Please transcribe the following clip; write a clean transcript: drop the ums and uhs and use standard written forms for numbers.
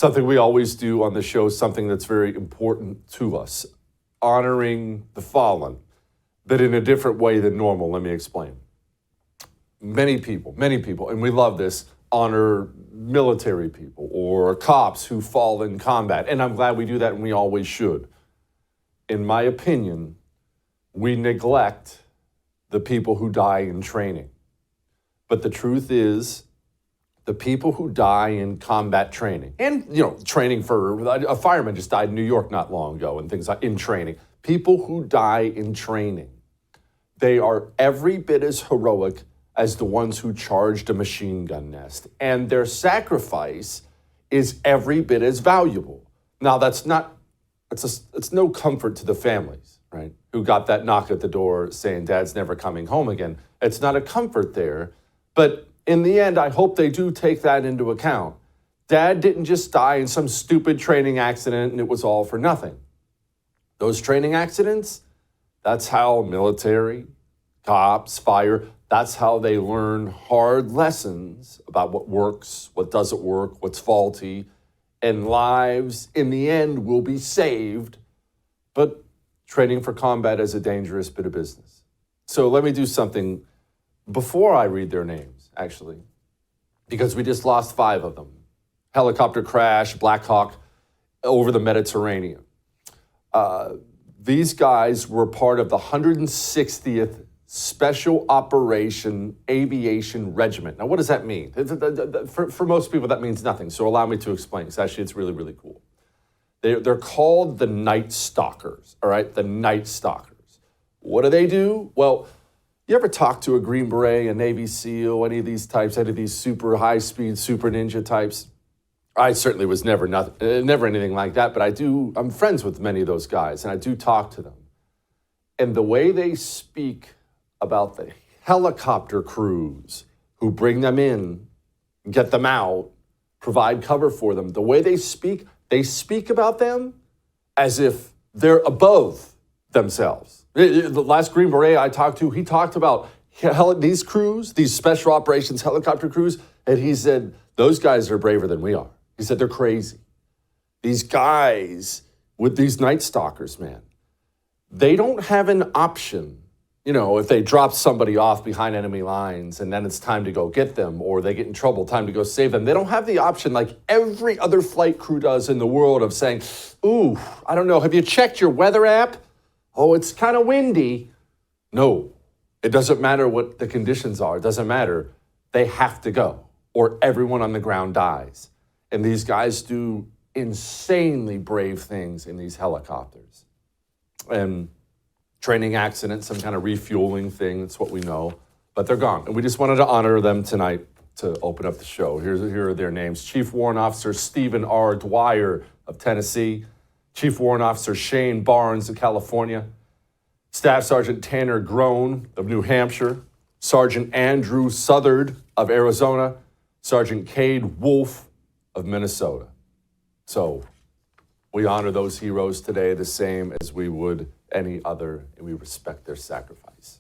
something we always do on the show, something that's very important to us, honoring the fallen, but in a different way than normal. Let me explain. Many people, and we love this, honor military people or cops who fall in combat. And I'm glad we do that, and we always should. In my opinion, we neglect the people who die in training. But the truth is, the people who die in combat training, and training for a fireman just died in New York not long ago, and things like in training. People who die in training, they are every bit as heroic as the ones who charged a machine gun nest, and their sacrifice is every bit as valuable. Now, it's no comfort to the families, right, who got that knock at the door saying Dad's never coming home again. It's not a comfort there, but in the end, I hope they do take that into account. Dad didn't just die in some stupid training accident and it was all for nothing. Those training accidents, that's how military, cops, fire, that's how they learn hard lessons about what works, what doesn't work, what's faulty, and lives in the end will be saved. But training for combat is a dangerous bit of business. So let me do something before I read their names, actually, because we just lost 5 of them. Helicopter crash, Black Hawk, over the Mediterranean. These guys were part of the 160th Special Operation Aviation Regiment. Now, what does that mean? For most people, that means nothing. So allow me to explain, because actually it's really, really cool. They're called the Night Stalkers, all right? The Night Stalkers. What do? Well, you ever talk to a Green Beret, a Navy SEAL, any of these types, any of these super high-speed, super ninja types? I certainly was never anything like that, but I'm friends with many of those guys, and I do talk to them. And the way they speak about the helicopter crews who bring them in, get them out, provide cover for them, the way they speak about them as if they're above themselves. The last Green Beret I talked to, he talked about these crews, these special operations helicopter crews, and he said, those guys are braver than we are. He said, they're crazy. These guys with these Night Stalkers, man, they don't have an option. If they drop somebody off behind enemy lines and then it's time to go get them, or they get in trouble, time to go save them. They don't have the option like every other flight crew does in the world of saying, ooh, I don't know, have you checked your weather app? Oh, it's kind of windy. No, it doesn't matter what the conditions are. It doesn't matter. They have to go or everyone on the ground dies. And these guys do insanely brave things in these helicopters. And training accident, some kind of refueling thing, that's what we know. But they're gone. And we just wanted to honor them tonight to open up the show. Here are their names. Chief Warrant Officer Stephen R. Dwyer of Tennessee. Chief Warrant Officer Shane Barnes of California. Staff Sergeant Tanner Groan of New Hampshire. Sergeant Andrew Southard of Arizona. Sergeant Cade Wolf of Minnesota. So we honor those heroes today the same as we would any other, and we respect their sacrifice.